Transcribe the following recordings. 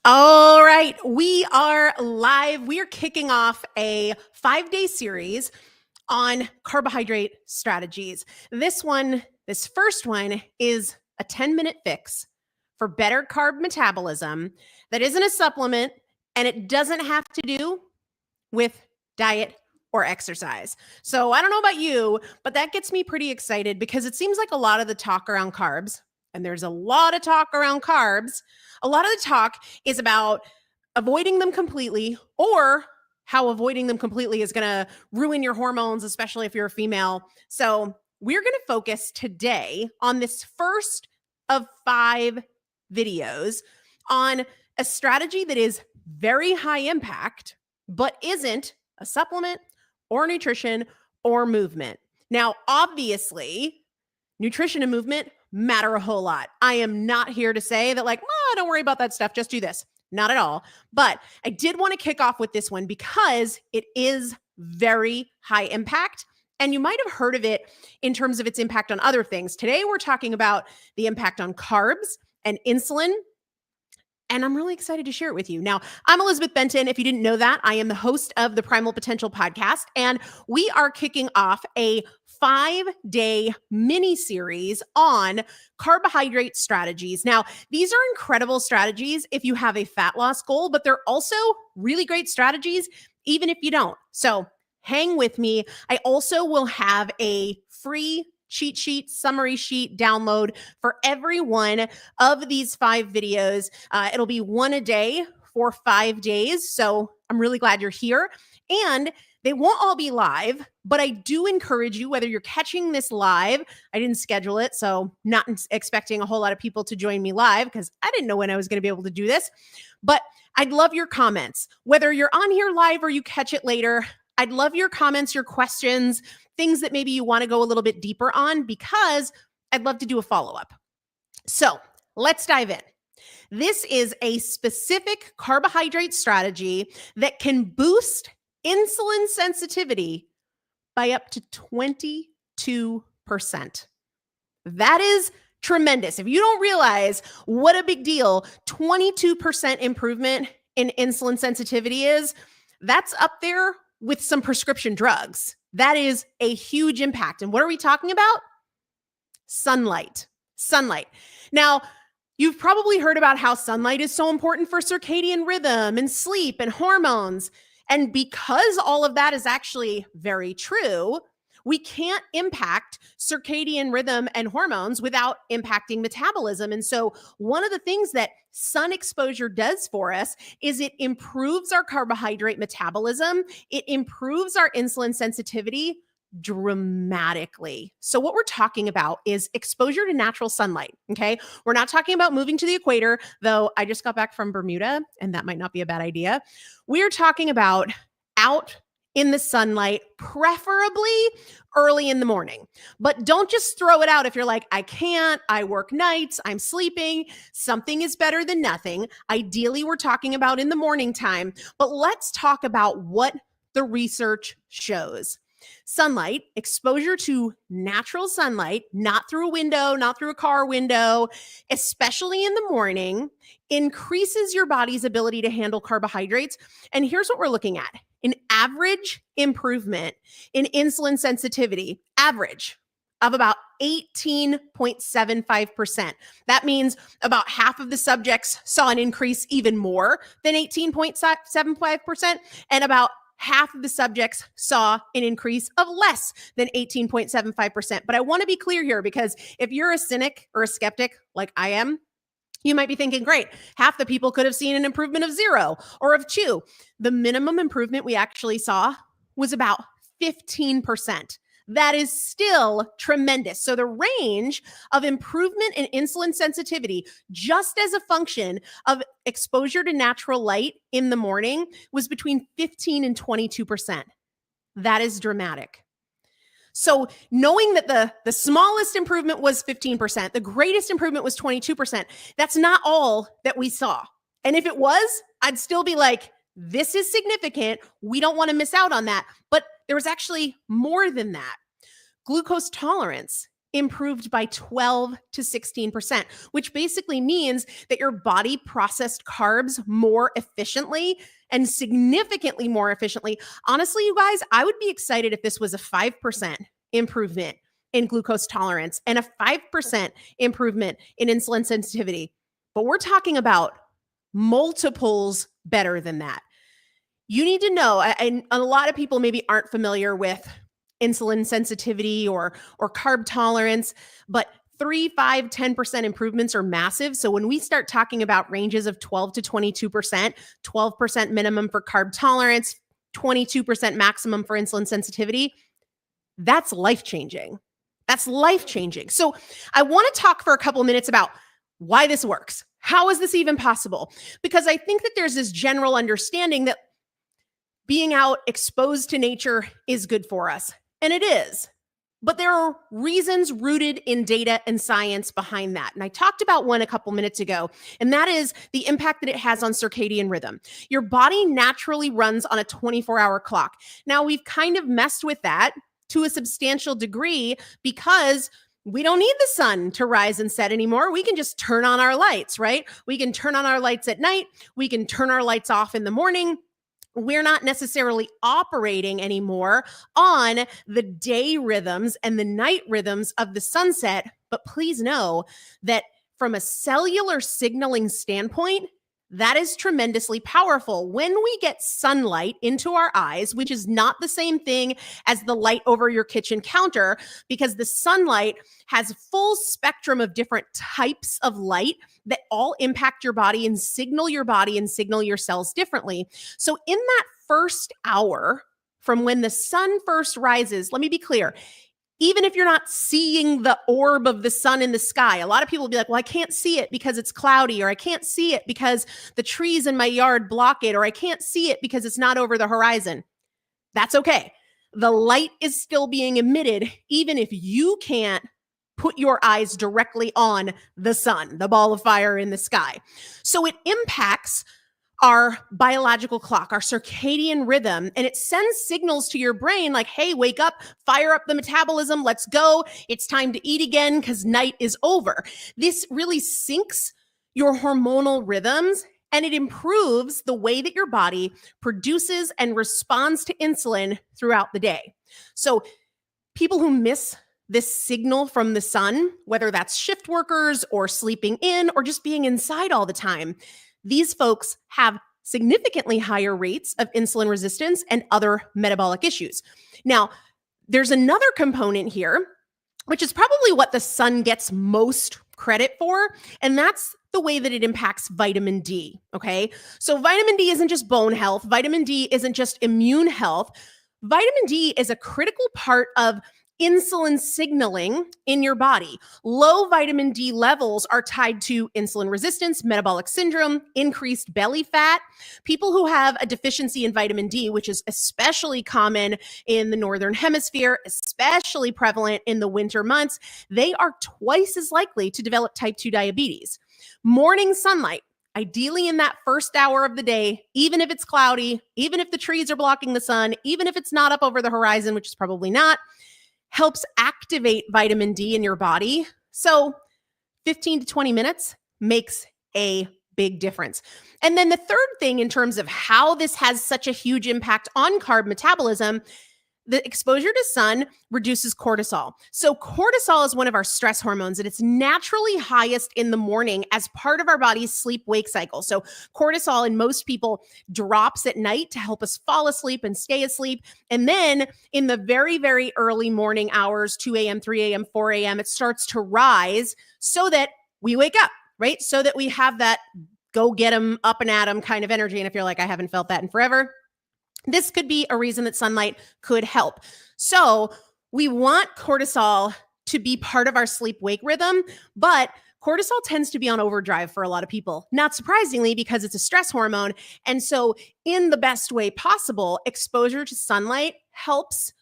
All right, we are live. We are kicking off a 5-day series on carbohydrate strategies. This first one is a 10-minute fix for better carb metabolism that isn't a supplement, and it doesn't have to do with diet or exercise. So I don't know about you, but that gets me pretty excited because it seems like a lot of the talk around carbs, and there's a lot of talk around carbs, a lot of the talk is about avoiding them completely, or how avoiding them completely is going to ruin your hormones, especially if you're a female. So we're going to focus today on this first of 5 videos on a strategy that is very high impact, but isn't a supplement or nutrition or movement. Now, obviously, nutrition and movement matter a whole lot. I am not here to say that don't worry about that stuff, just do this. Not at all. But I did want to kick off with this one because it is very high impact. And you might have heard of it in terms of its impact on other things. Today, we're talking about the impact on carbs and insulin. And I'm really excited to share it with you. Now, I'm Elizabeth Benton. If you didn't know that, I am the host of the Primal Potential podcast, and we are kicking off a 5-day mini series on carbohydrate strategies. Now, these are incredible strategies if you have a fat loss goal, but they're also really great strategies even if you don't. So hang with me. I also will have a free cheat sheet, summary sheet download for every one of these 5 videos. It'll be one a day for 5 days. So I'm really glad you're here. And they won't all be live, but I do encourage you, whether you're catching this live, I didn't schedule it, so not expecting a whole lot of people to join me live because I didn't know when I was going to be able to do this. But I'd love your comments, whether you're on here live or you catch it later. I'd love your comments, your questions, things that maybe you want to go a little bit deeper on, because I'd love to do a follow-up. So let's dive in. This is a specific carbohydrate strategy that can boost insulin sensitivity by up to 22%. That is tremendous. If you don't realize what a big deal 22% improvement in insulin sensitivity is, that's up there with some prescription drugs. That is a huge impact. And what are we talking about? Sunlight. Now, you've probably heard about how sunlight is so important for circadian rhythm and sleep and hormones. And because all of that is actually very true, we can't impact circadian rhythm and hormones without impacting metabolism. And so one of the things that sun exposure does for us is it improves our carbohydrate metabolism. It improves our insulin sensitivity dramatically. So what we're talking about is exposure to natural sunlight, okay? We're not talking about moving to the equator, though I just got back from Bermuda, and that might not be a bad idea. We're talking about out in the sunlight, preferably early in the morning. But don't just throw it out if you're like, I can't, I work nights, I'm sleeping. Something is better than nothing. Ideally, we're talking about in the morning time, but let's talk about what the research shows. Sunlight, exposure to natural sunlight, not through a window, not through a car window, especially in the morning, increases your body's ability to handle carbohydrates. And here's what we're looking at. An average improvement in insulin sensitivity, average of about 18.75%. That means about half of the subjects saw an increase even more than 18.75%, and about half of the subjects saw an increase of less than 18.75%. But I want to be clear here, because if you're a cynic or a skeptic like I am, you might be thinking, great, half the people could have seen an improvement of 0 or of 2. The minimum improvement we actually saw was about 15%. That is still tremendous. So the range of improvement in insulin sensitivity, just as a function of exposure to natural light in the morning, was between 15 and 22%. That is dramatic. So knowing that the smallest improvement was 15%, the greatest improvement was 22%, that's not all that we saw. And if it was, I'd still be like, this is significant. We don't want to miss out on that. But there was actually more than that. Glucose tolerance improved by 12 to 16%, which basically means that your body processed carbs more efficiently and significantly more efficiently. Honestly, you guys, I would be excited if this was a 5% improvement in glucose tolerance and a 5% improvement in insulin sensitivity. But we're talking about multiples better than that. You need to know, and a lot of people maybe aren't familiar with insulin sensitivity or carb tolerance, but 3, 5, 10% improvements are massive. So when we start talking about ranges of 12 to 22%, 12% minimum for carb tolerance, 22% maximum for insulin sensitivity, that's life-changing. That's life-changing. So I want to talk for a couple of minutes about why this works. How is this even possible? Because I think that there's this general understanding that being out exposed to nature is good for us. And it is. But there are reasons rooted in data and science behind that. And I talked about one a couple minutes ago, and that is the impact that it has on circadian rhythm. Your body naturally runs on a 24-hour clock. Now, we've kind of messed with that to a substantial degree because we don't need the sun to rise and set anymore. We can just turn on our lights, right? We can turn on our lights at night. We can turn our lights off in the morning. We're not necessarily operating anymore on the day rhythms and the night rhythms of the sunset. But please know that from a cellular signaling standpoint, that is tremendously powerful. When we get sunlight into our eyes, which is not the same thing as the light over your kitchen counter, because the sunlight has a full spectrum of different types of light that all impact your body and signal your cells differently. So in that first hour from when the sun first rises, let me be clear, even if you're not seeing the orb of the sun in the sky, a lot of people will be like, well, I can't see it because it's cloudy, or I can't see it because the trees in my yard block it, or I can't see it because it's not over the horizon. That's okay. The light is still being emitted, even if you can't put your eyes directly on the sun, the ball of fire in the sky. So it impacts our biological clock, our circadian rhythm, and it sends signals to your brain like, hey, wake up, fire up the metabolism, let's go. It's time to eat again because night is over. This really syncs your hormonal rhythms, and it improves the way that your body produces and responds to insulin throughout the day. So people who miss this signal from the sun, whether that's shift workers or sleeping in or just being inside all the time, these folks have significantly higher rates of insulin resistance and other metabolic issues. Now, there's another component here, which is probably what the sun gets most credit for, and that's the way that it impacts vitamin D, okay? So vitamin D isn't just bone health. Vitamin D isn't just immune health. Vitamin D is a critical part of insulin signaling in your body. Low vitamin D levels are tied to insulin resistance, metabolic syndrome, increased belly fat. People who have a deficiency in vitamin D, which is especially common in the northern hemisphere, especially prevalent in the winter months, they are twice as likely to develop type 2 diabetes. Morning sunlight, ideally in that first hour of the day, even if it's cloudy, even if the trees are blocking the sun, even if it's not up over the horizon, which is probably not, helps activate vitamin D in your body. So 15 to 20 minutes makes a big difference. And then the third thing in terms of how this has such a huge impact on carb metabolism, the exposure to sun reduces cortisol. So cortisol is one of our stress hormones, and it's naturally highest in the morning as part of our body's sleep-wake cycle. So cortisol in most people drops at night to help us fall asleep and stay asleep. And then in the very, very early morning hours, 2 a.m., 3 a.m., 4 a.m., it starts to rise so that we wake up, right? So that we have that go get 'em, up and at 'em kind of energy. And if you're like, I haven't felt that in forever, this could be a reason that sunlight could help. So we want cortisol to be part of our sleep-wake rhythm, but cortisol tends to be on overdrive for a lot of people, not surprisingly, because it's a stress hormone. And so in the best way possible, exposure to sunlight helps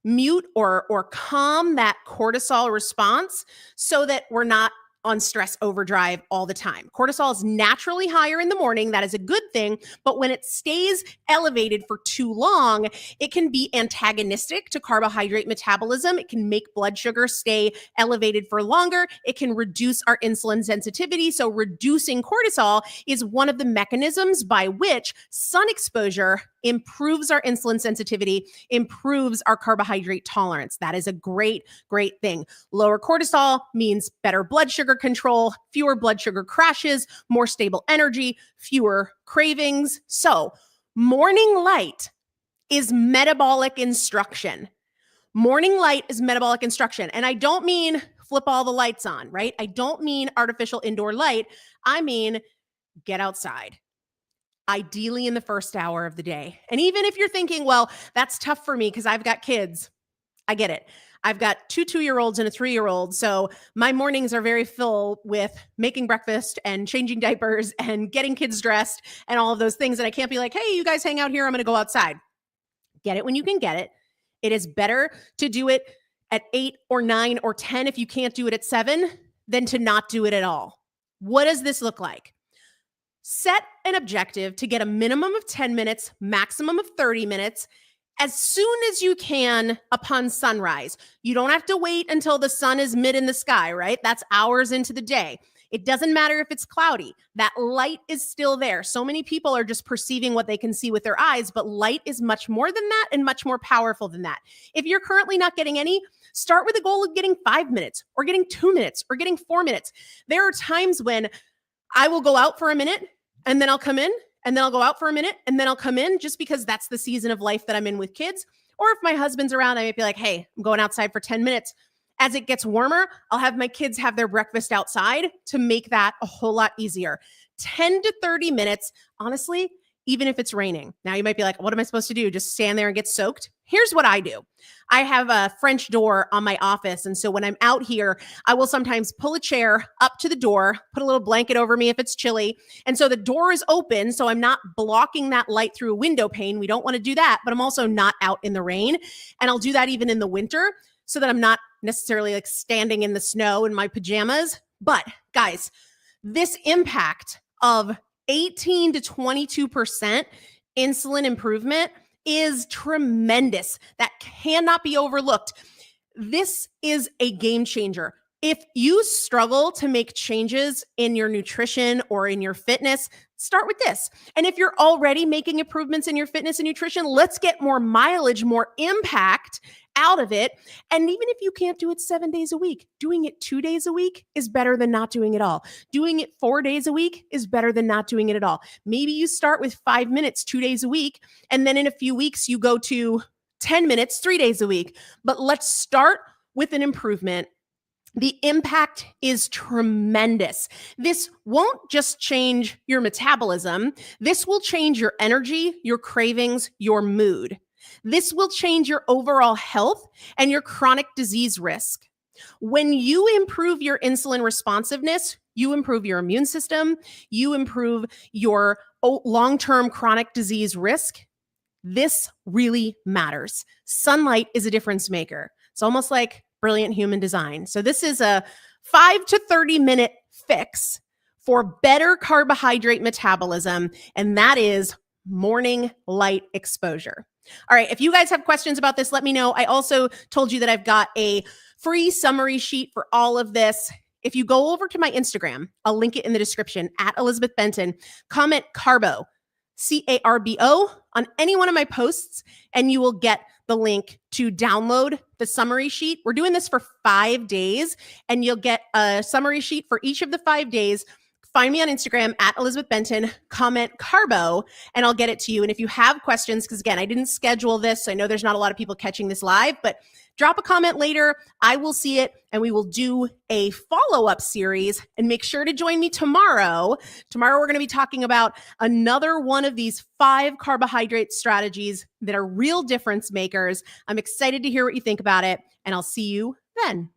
mute or calm that cortisol response so that we're not on stress overdrive all the time. Cortisol is naturally higher in the morning. That is a good thing. But when it stays elevated for too long, it can be antagonistic to carbohydrate metabolism. It can make blood sugar stay elevated for longer. It can reduce our insulin sensitivity. So reducing cortisol is one of the mechanisms by which sun exposure improves our insulin sensitivity, improves our carbohydrate tolerance. That is a great, great thing. Lower cortisol means better blood sugar control, fewer blood sugar crashes, more stable energy, fewer cravings. So morning light is metabolic instruction. Morning light is metabolic instruction. And I don't mean flip all the lights on, right? I don't mean artificial indoor light. I mean, get outside. Ideally in the first hour of the day. And even if you're thinking, well, that's tough for me because I've got kids. I get it. I've got 2 2-year-olds and a 3-year-old. So my mornings are very full with making breakfast and changing diapers and getting kids dressed and all of those things. And I can't be like, hey, you guys hang out here. I'm going to go outside. Get it when you can get it. It is better to do it at 8 or 9 or 10 if you can't do it at 7 than to not do it at all. What does this look like? Set an objective to get a minimum of 10 minutes, maximum of 30 minutes, as soon as you can upon sunrise. You don't have to wait until the sun is mid in the sky, right? That's hours into the day. It doesn't matter if it's cloudy. That light is still there. So many people are just perceiving what they can see with their eyes, but light is much more than that and much more powerful than that. If you're currently not getting any, start with a goal of getting 5 minutes or getting 2 minutes or getting 4 minutes. There are times when I will go out for a minute and then I'll come in, and then I'll go out for a minute, and then I'll come in just because that's the season of life that I'm in with kids. Or if my husband's around, I might be like, hey, I'm going outside for 10 minutes. As it gets warmer, I'll have my kids have their breakfast outside to make that a whole lot easier. 10 to 30 minutes, honestly, even if it's raining. Now you might be like, what am I supposed to do? Just stand there and get soaked? Here's what I do. I have a French door on my office. And so when I'm out here, I will sometimes pull a chair up to the door, put a little blanket over me if it's chilly. And so the door is open. So I'm not blocking that light through a window pane. We don't want to do that, but I'm also not out in the rain. And I'll do that even in the winter so that I'm not necessarily like standing in the snow in my pajamas. But guys, this impact of 18 to 22% insulin improvement is tremendous. That cannot be overlooked. This is a game changer. If you struggle to make changes in your nutrition or in your fitness, start with this. And if you're already making improvements in your fitness and nutrition, let's get more mileage, more impact out of it. And even if you can't do it 7 days a week, doing it 2 days a week is better than not doing it all. Doing it 4 days a week is better than not doing it at all. Maybe you start with 5 minutes 2 days a week, and then in a few weeks you go to 10 minutes 3 days a week. But let's start with an improvement. The impact is tremendous. This won't just change your metabolism. This will change your energy, your cravings, your mood. This will change your overall health and your chronic disease risk. When you improve your insulin responsiveness, you improve your immune system, you improve your long-term chronic disease risk. This really matters. Sunlight is a difference maker. It's almost like brilliant human design. So this is a 5 to 30 minute fix for better carbohydrate metabolism, and that is morning light exposure. All right, if you guys have questions about this, let me know. I also told you that I've got a free summary sheet for all of this. If you go over to my Instagram, I'll link it in the description, at Elizabeth Benton, comment Carbo, C-A-R-B-O, on any one of my posts, and you will get the link to download the summary sheet. We're doing this for 5 days, and you'll get a summary sheet for each of the 5 days. Find me on Instagram at Elizabeth Benton, comment Carbo, and I'll get it to you. And if you have questions, because again, I didn't schedule this, so I know there's not a lot of people catching this live, but drop a comment later. I will see it, and we will do a follow-up series. And make sure to join me tomorrow. Tomorrow, we're going to be talking about another one of these 5 carbohydrate strategies that are real difference makers. I'm excited to hear what you think about it, and I'll see you then.